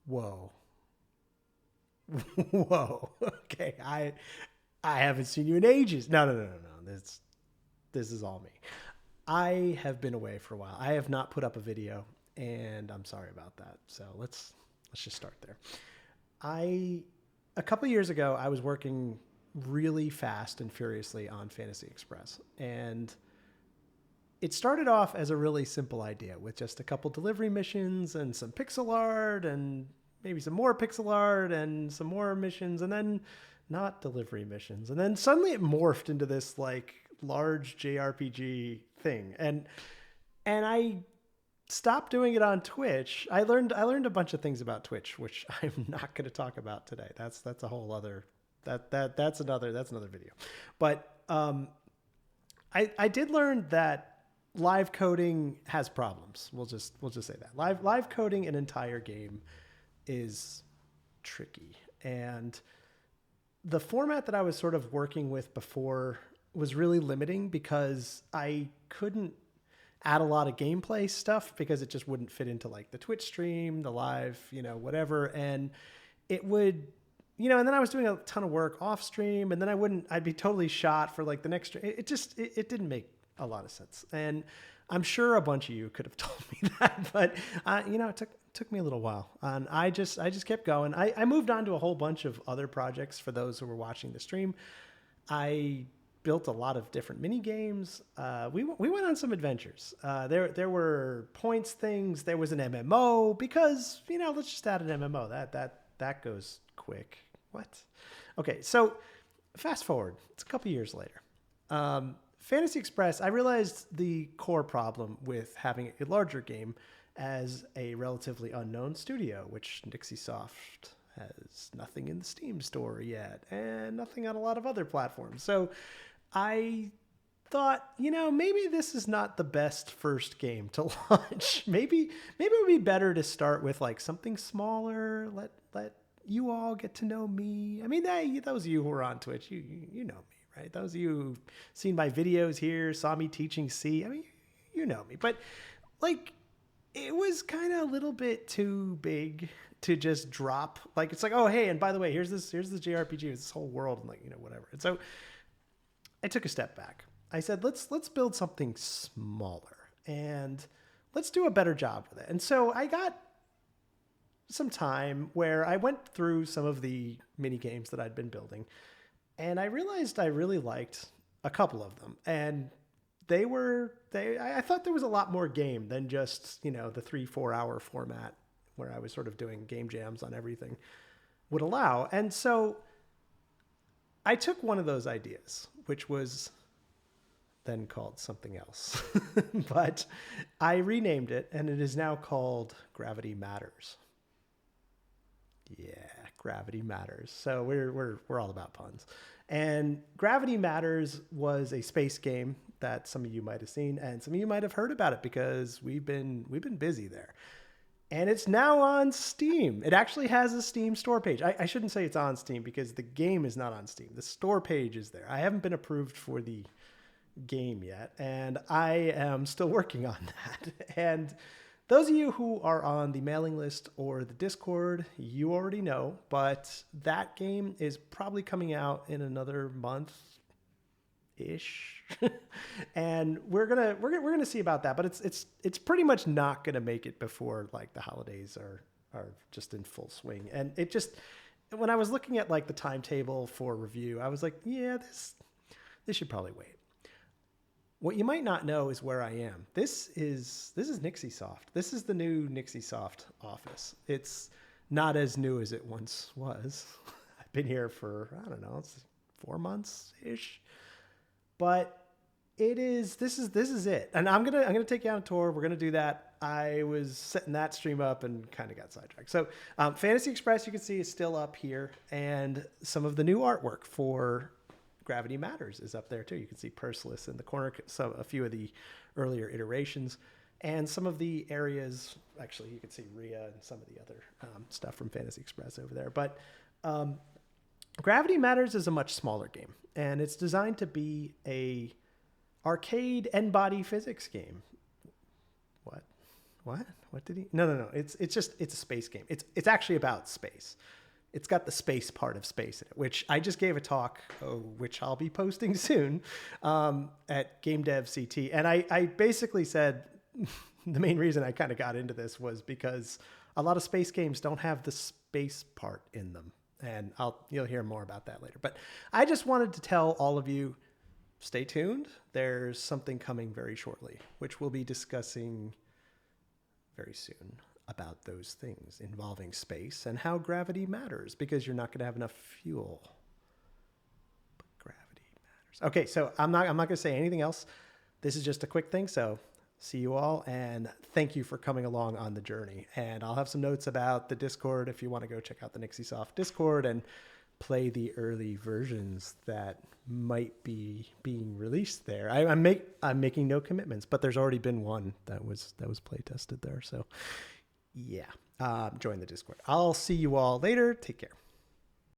Whoa. Whoa. Okay. I haven't seen you in ages. No. This is all me. I have been away for a while. I have not put up a video, and I'm sorry about that. So let's just start there. I A couple years ago, I was working really fast and furiously on Fantasy Express, and it started off as a really simple idea with just a couple delivery missions and some pixel art and maybe some more pixel art and some more missions, and then not delivery missions. And then suddenly it morphed into this like large JRPG thing. And I stopped doing it on Twitch. I learned a bunch of things about Twitch, which I'm not going to talk about today. That's a whole other that's another video. But I did learn that live coding has problems. We'll just say that. Live coding an entire game is tricky. And the format that I was sort of working with before was really limiting because I couldn't add a lot of gameplay stuff because it just wouldn't fit into like the Twitch stream, the live, whatever. And it would, and then I was doing a ton of work off stream, and then I'd be totally shot for like the next stream. It didn't make a lot of sense. And I'm sure a bunch of you could have told me that, but it took me a little while, and I just kept going. I moved on to a whole bunch of other projects for those who were watching the stream. I built a lot of different mini games. We went on some adventures. There were points things. There was an MMO because let's just add an MMO. That goes quick. What? Okay, so fast forward. It's a couple years later. Fantasy Express. I realized the core problem with having a larger game as a relatively unknown studio, which Nixiesoft has nothing in the Steam store yet and nothing on a lot of other platforms. So I thought, maybe this is not the best first game to launch. Maybe it would be better to start with like something smaller. Let you all get to know me. I mean, those of you who are on Twitch, you know me, right? Those of you who've seen my videos here, saw me teaching C. I mean, you know me. But like, it was kind of a little bit too big to just drop. Like, it's like, oh, hey, and by the way, here's this JRPG, this whole world, and like, whatever. And so I took a step back. I said, let's build something smaller and let's do a better job with it. And so I got some time where I went through some of the mini games that I'd been building, and I realized I really liked a couple of them. And I thought there was a lot more game than just, the 3-4 hour format where I was sort of doing game jams on everything would allow. And so I took one of those ideas, which was then called something else, but I renamed it, and it is now called Gravity Matters. Yeah, Gravity Matters. So we're all about puns. And Gravity Matters was a space game that some of you might have seen, and some of you might have heard about it because we've been busy there. And it's now on Steam. It actually has a Steam store page. I shouldn't say it's on Steam because the game is not on Steam. The store page is there. I haven't been approved for the game yet, and I am still working on that. And those of you who are on the mailing list or the Discord, you already know, but that game is probably coming out in another month-ish. And we're gonna see about that, but it's pretty much not gonna make it before like the holidays are just in full swing. And it just, when I was looking at like the timetable for review, I was like, yeah, this should probably wait. What you might not know is where I am. This is Nixiesoft. This is the new Nixiesoft office. It's not as new as it once was. I've been here for, I don't know, it's 4 months ish. But this is it. And I'm gonna take you on a tour. We're gonna do that. I was setting that stream up and kind of got sidetracked. So Fantasy Express, you can see, is still up here, and some of the new artwork for Gravity Matters is up there too. You can see Perseus in the corner, a few of the earlier iterations, and some of the areas. Actually, you can see Rhea and some of the other stuff from Fantasy Express over there. But Gravity Matters is a much smaller game, and it's designed to be a arcade n-body physics game. What What did he? No. It's a space game. It's actually about space. It's got the space part of space in it, which I just gave a talk, which I'll be posting soon, at GameDevCT. And I basically said the main reason I kind of got into this was because a lot of space games don't have the space part in them. And you'll hear more about that later. But I just wanted to tell all of you, stay tuned. There's something coming very shortly, which we'll be discussing very soon about those things involving space and how gravity matters, because you're not going to have enough fuel. But gravity matters. Okay, so I'm not going to say anything else. This is just a quick thing. So see you all, and thank you for coming along on the journey. And I'll have some notes about the Discord if you want to go check out the Nixiesoft Discord and play the early versions that might be being released there. I'm making no commitments, but there's already been one that was play tested there. So yeah, join the Discord. I'll see you all later. Take care.